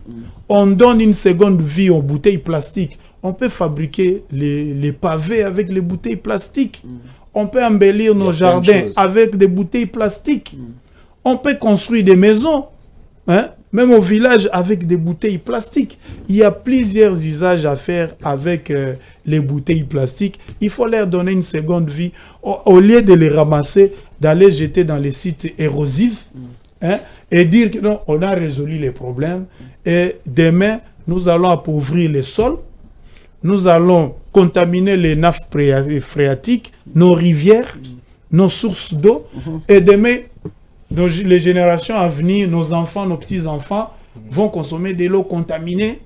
on donne une seconde vie aux bouteilles plastiques. On peut fabriquer les pavés avec les bouteilles plastiques. On peut embellir nos jardins avec des bouteilles plastiques. On peut construire des maisons, hein, même au village, avec des bouteilles plastiques. Il y a plusieurs usages à faire avec les bouteilles plastiques. Il faut leur donner une seconde vie. Au lieu de les ramasser, d'aller jeter dans les sites érosifs, hein, et dire que non, on a résolu les problèmes. Et demain, nous allons appauvrir les sols. Nous allons contaminer les nappes phréatiques, nos rivières, nos sources d'eau. Et demain, les générations à venir, nos enfants, nos petits-enfants, vont consommer de l'eau contaminée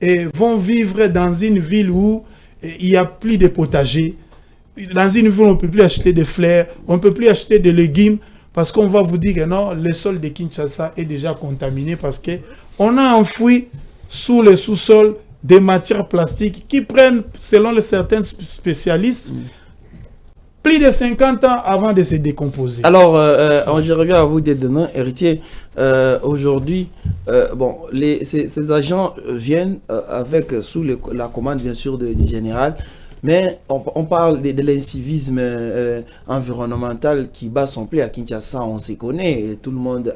et vont vivre dans une ville où il n'y a plus de potager. Dans une ville où on ne peut plus acheter des fleurs, on ne peut plus acheter des légumes, parce qu'on va vous dire que non, le sol de Kinshasa est déjà contaminé parce qu'on a enfoui sous le sous-sol des matières plastiques qui prennent, selon certains spécialistes, plus de 50 ans avant de se décomposer. Alors, je reviens à vous dès demain, Héritier. Aujourd'hui, ces agents viennent sous la commande, bien sûr, du général. Mais on parle de l'incivisme environnemental qui bat son prix à Kinshasa, on se connaît. Et tout le monde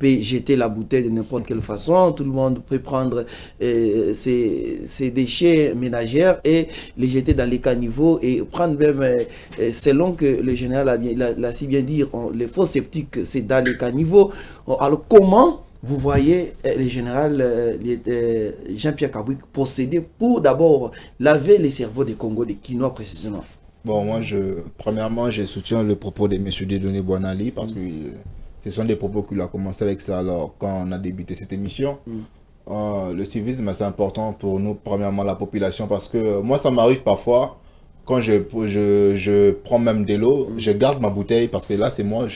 peut jeter la bouteille de n'importe quelle façon. Tout le monde peut prendre ses déchets ménagers et les jeter dans les caniveaux et prendre même, selon que le général l'a si bien dit, les faux sceptiques, c'est dans les caniveaux. Alors comment vous voyez le général Jean-Pierre Kabouik procéder pour d'abord laver les cerveaux des Congos, des Quinois précisément? Bon, moi, premièrement, je soutiens le propos de M. Dieudonné Boinali parce que ce sont des propos qu'il a commencé avec ça alors quand on a débuté cette émission. Le civisme, c'est important pour nous, premièrement, la population, parce que moi, ça m'arrive parfois, quand je prends même de l'eau, je garde ma bouteille parce que là, c'est moi,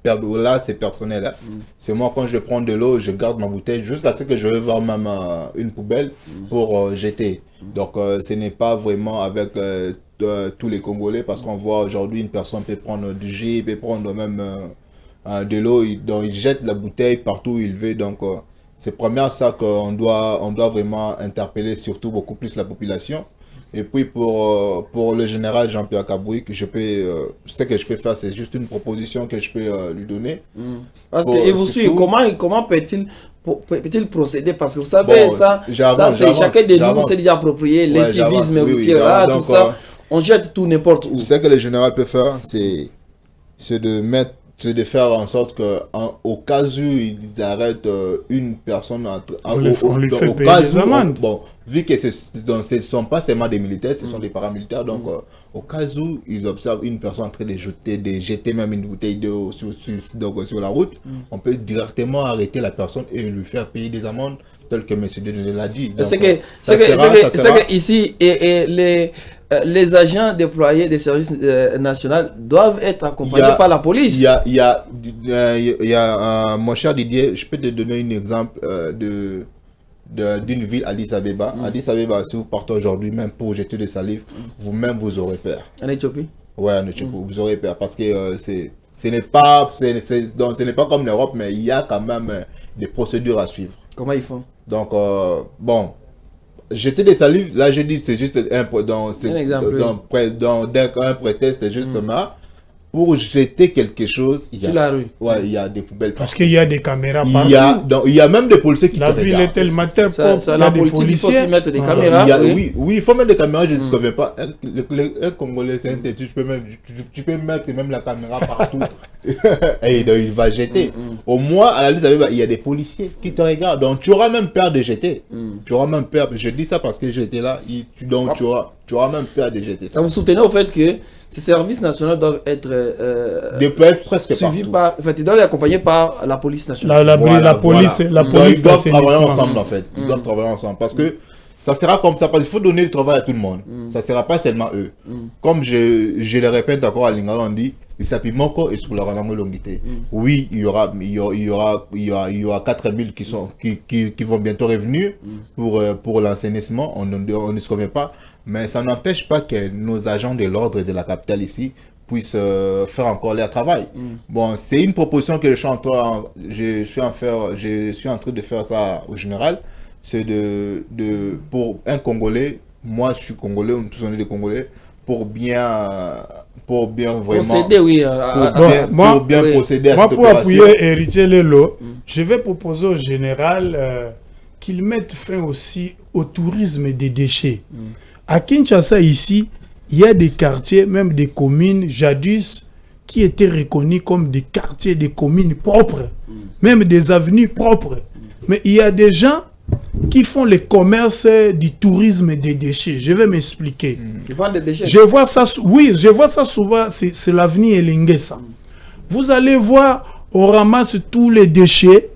là, c'est personnel. Hein. C'est moi, quand je prends de l'eau, je garde ma bouteille jusqu'à ce que je vais voir même une poubelle pour jeter. Donc, ce n'est pas vraiment avec tous les Congolais parce qu'on voit aujourd'hui une personne peut prendre du jus, peut prendre même de l'eau, donc il jette la bouteille partout où il veut. Donc, c'est premièrement ça qu'on doit vraiment interpeller surtout beaucoup plus la population. Et puis pour le général Jean-Pierre Kabouik, ce que je peux faire, c'est juste une proposition que je peux lui donner. Parce que, et vous suivez, comment peut-il procéder? Parce que vous savez, bon, ça c'est chacun de nous s'est déjà approprié, les civismes, tout ça, on jette tout n'importe où. Ce que le général peut faire, c'est de faire en sorte que au cas où ils arrêtent une personne on lui fait payer des amendes. Bon, vu que ce ne sont pas seulement des militaires, ce sont des paramilitaires, donc au cas où ils observent une personne en train de jeter même une bouteille d'eau sur la route, on peut directement arrêter la personne et lui faire payer des amendes, tel que M. Denis l'a dit. C'est que ici, les agents déployés des services nationaux doivent être accompagnés par la police. Il y a mon cher Didier, je peux te donner un exemple d'une ville, Addis Abeba. Addis Abeba, si vous partez aujourd'hui, même pour jeter des salives, vous-même vous aurez peur. En Éthiopie? Ouais, en Éthiopie, vous aurez peur parce que ce n'est pas comme l'Europe, mais il y a quand même des procédures à suivre. Comment ils font? Donc, bon, jeter des salives, là je dis c'est juste un prétexte justement pour jeter quelque chose. Sur la rue. Ouais, il y a des poubelles. Parce qu'il y a des caméras partout. Il y a même des policiers qui la ville est tellement propre. La politique, il faut s'y mettre des caméras. Oui, il faut mettre des caméras, je ne disconviens pas. Un Congolais, c'est un têtu, tu peux mettre même la caméra partout. Et donc, il va jeter. Au moins, à la liste, il y a des policiers qui te regardent. Donc, tu auras même peur de jeter. Tu auras même peur. Je dis ça parce que j'étais là. Donc, tu auras même peur de jeter. Ça vous soutenez au fait que ces services nationaux doivent être presque suivis par, en fait, ils doivent être accompagnés par la police nationale. La police, ils doivent travailler ensemble en fait. Ils doivent travailler ensemble parce que ça sera comme ça. Parce qu'il faut donner le travail à tout le monde. Ça ne sera pas seulement eux. Comme je le répète encore à Lingala, on dit, il s'appuie Moko et sur la Ranamo Longité. Oui, il y aura 4000 qui vont bientôt revenir pour l'assainissement. On ne se convient pas. Mais ça n'empêche pas que nos agents de l'ordre de la capitale ici puissent faire encore leur travail. Bon, c'est une proposition que je suis en train de faire ça au général. C'est pour un Congolais, moi je suis Congolais, tous on est des Congolais, pour bien vraiment procéder, oui, procéder à moi cette pour opération. Appuyer Héritier Lelo, je vais proposer au général qu'il mette fin aussi au tourisme des déchets. À Kinshasa ici, il y a des quartiers, même des communes jadis qui étaient reconnus comme des quartiers, des communes propres, même des avenues propres. Mais il y a des gens qui font le commerce du tourisme des déchets. Je vais m'expliquer. Ils vendent des déchets. Je vois ça, je vois ça souvent, c'est l'avenue Elengesa. Vous allez voir, on ramasse tous les déchets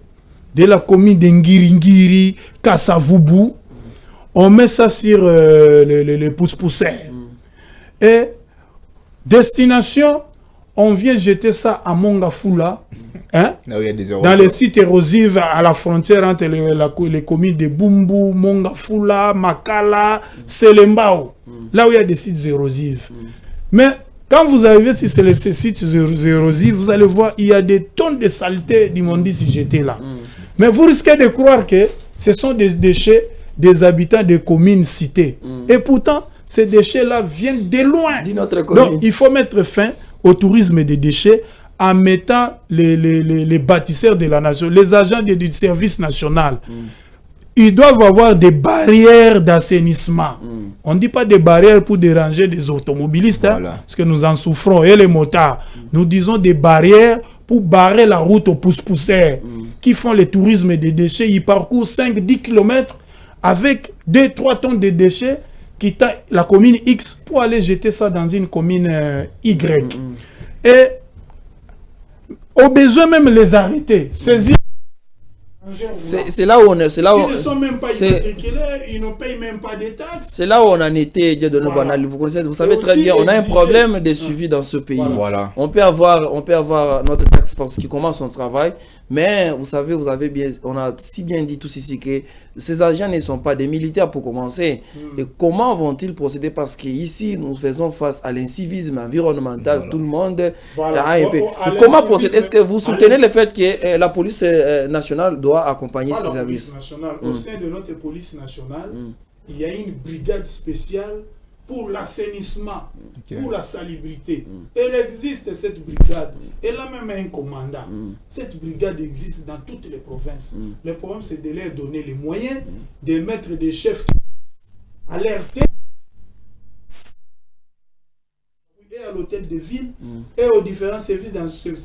de la commune de Ngiringiri, Kassavubu. On met ça sur les pousse-pousseurs. Et destination, on vient jeter ça à Mongafula. Hein? Dans les sites érosifs à la frontière entre les communes de Bumbu, Mongafula, Makala, Selembao. Là où il y a des sites érosifs. Mais quand vous arrivez sur ces sites érosifs, vous allez voir il y a des tonnes de saleté d'immondices jetés là. Mais vous risquez de croire que ce sont des déchets des habitants des communes citées. Et pourtant, ces déchets-là viennent de loin. Donc, il faut mettre fin au tourisme des déchets en mettant les bâtisseurs de la nation, les agents du service national. Ils doivent avoir des barrières d'assainissement. On ne dit pas des barrières pour déranger des automobilistes, voilà. Parce que nous en souffrons, et les motards. Nous disons des barrières pour barrer la route aux pousse-pousseurs qui font le tourisme des déchets. Ils parcourent 5-10 km avec 2-3 tonnes de déchets, quittant la commune X pour aller jeter ça dans une commune Y. Et au besoin même les arrêter, saisir C'est là où on est. C'est là où ils ne sont même pas immatriculés, ils ne payent même pas des taxes. C'est là où on en était, voilà. Vous savez très bien, on a un problème de suivi dans ce pays. Voilà. On peut avoir notre task force qui commence son travail, mais vous savez, on a si bien dit tous ici que ces agents ne sont pas des militaires pour commencer. Et comment vont-ils procéder? Parce qu'ici, nous faisons face à l'incivisme environnemental, tout le monde. Comment procéder? Est-ce que vous soutenez le fait que la police nationale doit accompagner ces services? Au sein de notre police nationale, il y a une brigade spéciale pour l'assainissement, pour la salubrité. Elle existe, cette brigade. Elle a même un commandant. Cette brigade existe dans toutes les provinces. Le problème, c'est de leur donner les moyens, de mettre des chefs alertés et à l'hôtel de ville, et aux différents services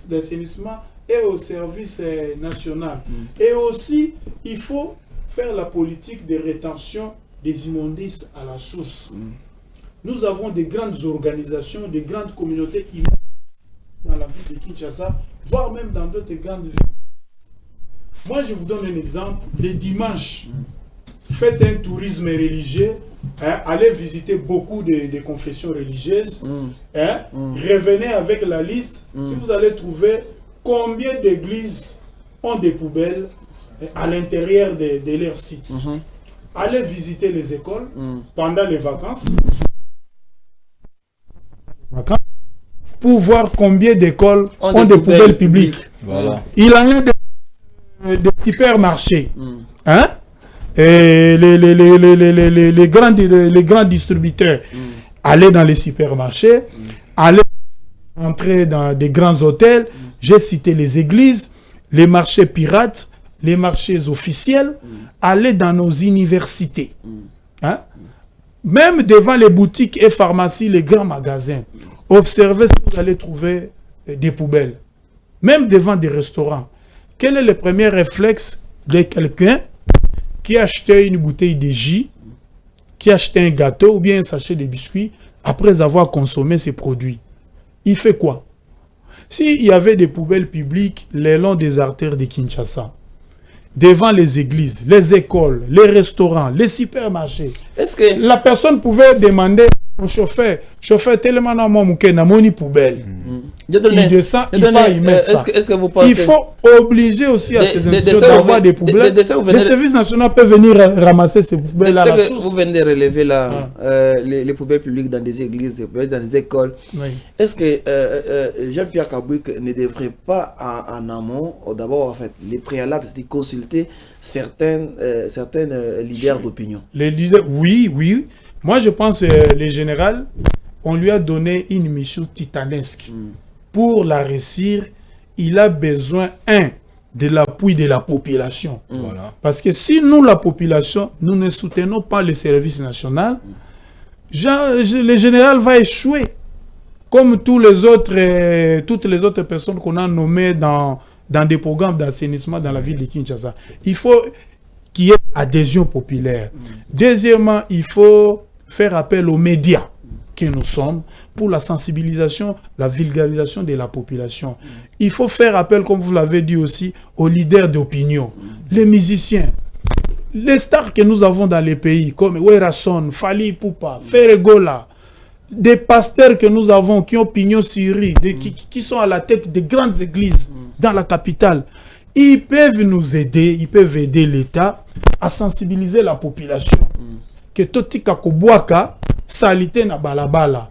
d'assainissement, et au service national. Et aussi, il faut faire la politique de rétention des immondices à la source. Nous avons des grandes organisations, des grandes communautés dans la ville de Kinshasa, voire même dans d'autres grandes villes. Moi, je vous donne un exemple. Les dimanches, faites un tourisme religieux, allez visiter beaucoup de confessions religieuses, revenez avec la liste. Si vous allez trouver combien d'églises ont des poubelles à l'intérieur de leur site. Allez visiter les écoles pendant les vacances. Pour voir combien d'écoles ont des poubelles publiques. Voilà. Il en a des supermarchés. Et les grands distributeurs. Allez dans les supermarchés, allez entrer dans des grands hôtels. J'ai cité les églises, les marchés pirates, les marchés officiels. Allez dans nos universités. Même devant les boutiques et pharmacies, les grands magasins, observez si vous allez trouver des poubelles. Même devant des restaurants. Quel est le premier réflexe de quelqu'un qui a acheté une bouteille de jus, qui a acheté un gâteau ou bien un sachet de biscuits après avoir consommé ces produits? Il fait quoi? S'il y avait des poubelles publiques le long des artères de Kinshasa, devant les églises, les écoles, les restaurants, les supermarchés, est-ce que la personne pouvait demander au chauffeur tellement dans mon mouké, na moni poubelle. Il descend, il part y mettre ça. Est-ce que vous pensez... Il faut obliger aussi à ces institutions d'avoir des poubelles. Les services nationaux peuvent venir ramasser ces poubelles à la source. Vous venez de relever là, les poubelles publiques dans des églises, dans des écoles. Oui. Est-ce que Jean-Pierre Kabouik ne devrait pas en amont, d'abord en fait, les préalables, c'est de consulter certains leaders d'opinion? Les leaders, oui. Moi, je pense que le général, on lui a donné une mission titanesque. Pour la réussir, il a besoin, de l'appui de la population. Voilà. Parce que si nous, la population, nous ne soutenons pas le service national, le général va échouer. Comme toutes les autres personnes qu'on a nommées dans des programmes d'assainissement dans la ville de Kinshasa. Il faut qu'il y ait adhésion populaire. Deuxièmement, il faut faire appel aux médias que nous sommes pour la sensibilisation, la vulgarisation de la population. Il faut faire appel, comme vous l'avez dit aussi, aux leaders d'opinion, les musiciens, les stars que nous avons dans les pays, comme Werason, Fali Poupa, Ferregola, des pasteurs que nous avons qui ont pignon sur rue, qui sont à la tête de grandes églises dans la capitale. Ils peuvent nous aider, ils peuvent aider l'État à sensibiliser la population. Que totika koboaka, salité na balabala.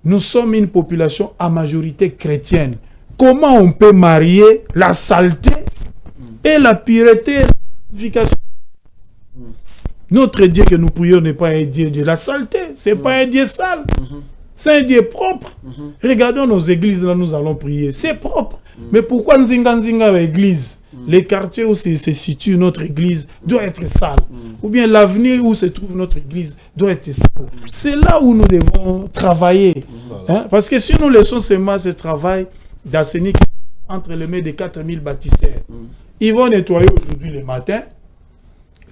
Nous sommes une population à majorité chrétienne. Comment on peut marier la saleté et la pureté? Notre Dieu que nous prions n'est pas un Dieu de la saleté. Ce n'est pas un Dieu sale. C'est un Dieu propre. Regardons nos églises, là nous allons prier. C'est propre. Mais pourquoi Nzinga l'église, les quartiers où se situe notre église doit être sale? Ou bien l'avenir où se trouve notre église doit être sale? C'est là où nous devons travailler. Parce que si nous laissons ce travail d'assainir entre les mains de 4000 bâtisseurs, ils vont nettoyer aujourd'hui le matin.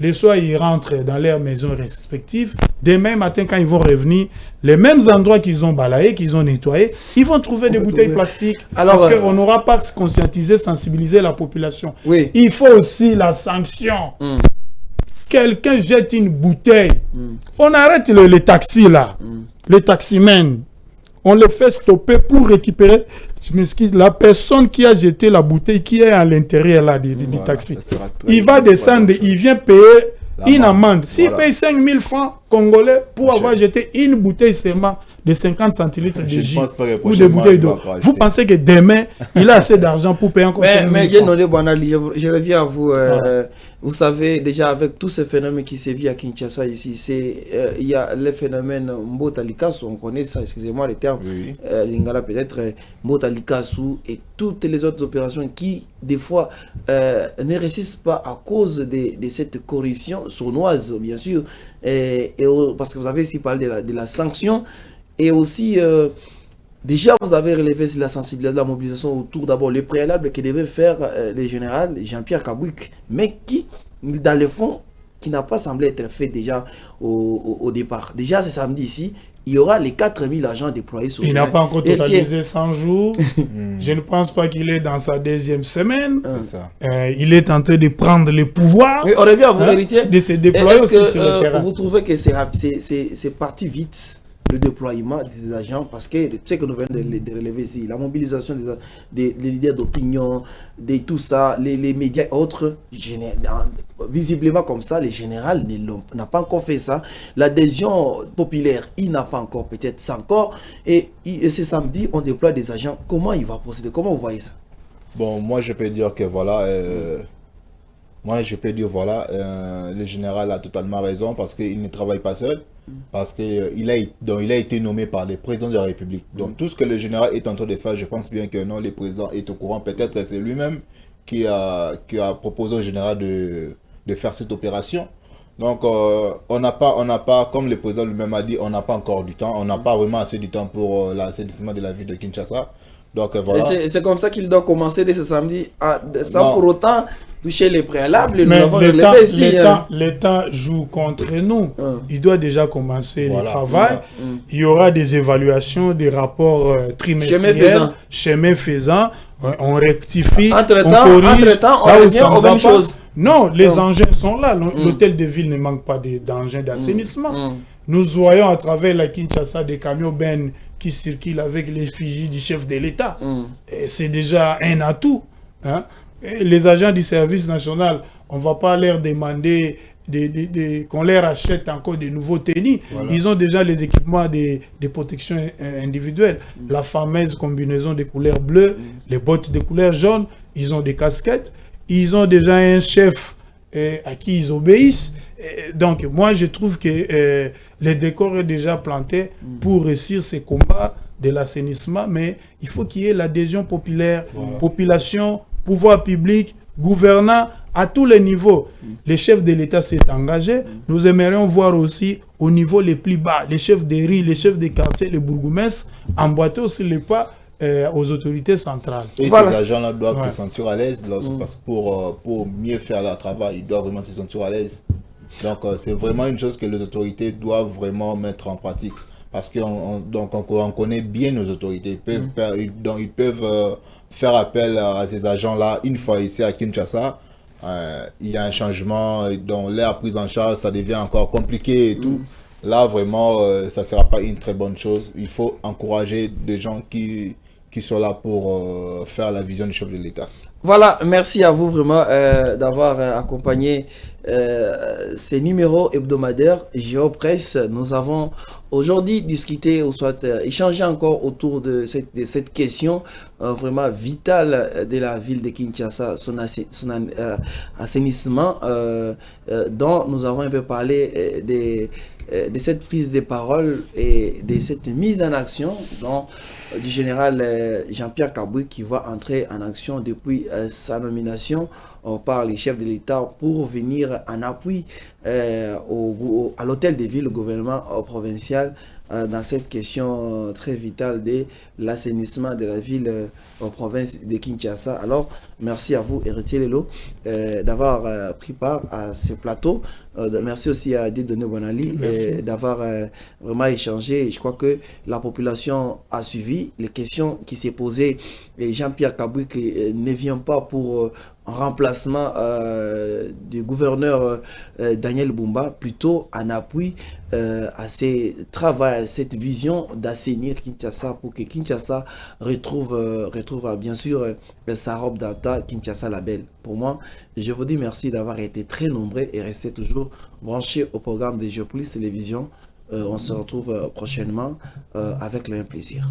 Les soirs, ils rentrent dans leurs maisons respectives. Demain matin, quand ils vont revenir, les mêmes endroits qu'ils ont balayés, qu'ils ont nettoyés, ils vont trouver des bouteilles plastiques. Alors, parce qu'on n'aura pas conscientisé, sensibilisé la population. Oui. Il faut aussi la sanction. Quelqu'un jette une bouteille. On arrête les taxis là. Les taximens. On les fait stopper pour récupérer, je m'excuse, la personne qui a jeté la bouteille, qui est à l'intérieur là du taxi. Il va descendre, il vient payer une amende. S'il paye 5 000 francs congolais pour avoir jeté une bouteille seulement de 50 centilitres de jus ou de bouteilles d'eau, vous pensez que demain, il a assez d'argent pour payer encore 5 000 francs? Je reviens à vous. Vous savez, déjà avec tous ces phénomènes qui sévissent à Kinshasa ici, il y a le phénomène Mbotalikasu, on connaît ça, excusez-moi les termes, Lingala peut-être, Mbotalikasu et toutes les autres opérations qui, des fois, ne résistent pas à cause de cette corruption sournoise, bien sûr, parce que vous avez ici parlé de la sanction, et aussi... déjà, vous avez relevé la sensibilisation, la mobilisation autour d'abord le préalable que devait faire le général Jean-Pierre Kabouik, mais qui, dans le fond, qui n'a pas semblé être fait déjà au départ. Déjà, ce samedi ici, il y aura les 4000 agents déployés sur le terrain. Il n'a pas encore totalisé 100 jours. Je ne pense pas qu'il est dans sa deuxième semaine. Il est en train de prendre le pouvoir. Oui, on revient à vous, héritier. De se déployer aussi sur le terrain. Vous trouvez que c'est parti vite, le déploiement des agents, parce que ce que nous venons de relever ici, la mobilisation des leaders d'opinion, de tout ça, les médias et autres, visiblement comme ça, les généraux n'ont pas encore fait ça. L'adhésion populaire, il n'a pas encore, peut-être ça encore, et ce samedi, on déploie des agents. Comment il va procéder? Comment vous voyez ça? Bon, moi je peux dire que voilà, le général a totalement raison parce qu'il ne travaille pas seul. Parce qu'il a été nommé par le président de la République. Donc tout ce que le général est en train de faire, je pense bien que non, le président est au courant. Peut-être que c'est lui-même qui a proposé au général de faire cette opération. Donc on n'a pas, comme le président lui-même a dit, on n'a pas encore du temps. On n'a pas vraiment assez du temps pour l'assainissement de la ville de Kinshasa. Donc voilà. C'est comme ça qu'il doit commencer dès ce samedi, sans pour autant toucher les préalables. Mais l'État joue contre nous. Il doit déjà commencer le travail. Il y aura des évaluations, des rapports trimestriels. Chemin faisant, on rectifie, on corrige. On revient aux mêmes choses. Non, les engins sont là. L'hôtel de ville ne manque pas d'engins d'assainissement. Nous voyons à travers la Kinshasa des camions bennes qui circulent avec l'effigie du chef de l'État. C'est déjà un atout. Hein? Les agents du service national, on ne va pas leur demander qu'on leur achète encore de nouveaux tennis. Ils ont déjà les équipements de protection individuelle. La fameuse combinaison de couleur bleue, les bottes de couleur jaune, ils ont des casquettes. Ils ont déjà un chef à qui ils obéissent. Donc, moi, je trouve que le décor est déjà planté pour réussir ces combats de l'assainissement, mais il faut qu'il y ait l'adhésion populaire, population, pouvoir public, gouvernants, à tous les niveaux. Les chefs de l'État s'est engagé. Nous aimerions voir aussi au niveau les plus bas, les chefs des rues, les chefs des quartiers, les bourgmestres, emboîter aussi les pas aux autorités centrales. Et ces agents-là doivent se sentir à l'aise parce que pour mieux faire leur travail, ils doivent vraiment se sentir à l'aise. Donc c'est vraiment une chose que les autorités doivent vraiment mettre en pratique. Parce qu'on connaît bien nos autorités. Ils peuvent faire appel à ces agents-là une fois ici à Kinshasa. Il y a un changement dans leur prise en charge, ça devient encore compliqué et tout. Là, vraiment, ça ne sera pas une très bonne chose. Il faut encourager des gens qui sont là pour faire la vision du chef de l'État. Voilà, merci à vous vraiment d'avoir accompagné ces numéros hebdomadaires Géopresse. Nous avons aujourd'hui discuté ou soit échangé encore autour de cette question vraiment vitale de la ville de Kinshasa, son assainissement, dont nous avons un peu parlé de cette prise de parole et de cette mise en action du général Jean-Pierre Kabouik qui va entrer en action depuis sa nomination par les chefs de l'État pour venir en appui à l'hôtel de ville, au gouvernement provincial, dans cette question très vitale de l'assainissement de la ville en province de Kinshasa. Alors, merci à vous, Héritier Lelo, d'avoir pris part à ce plateau. Merci aussi à Dieudonné Bonali d'avoir vraiment échangé. Je crois que la population a suivi les questions qui s'est posées. Et Jean-Pierre Kabouik ne vient pas pour en remplacement du gouverneur Daniel Bumba, plutôt en appui à ces travaux, à cette vision d'assainir Kinshasa pour que Kinshasa retrouve bien sûr sa robe d'antan, Kinshasa la belle. Pour moi, je vous dis merci d'avoir été très nombreux et restez toujours branchés au programme de Géopolis Télévision. On se retrouve prochainement avec le même plaisir.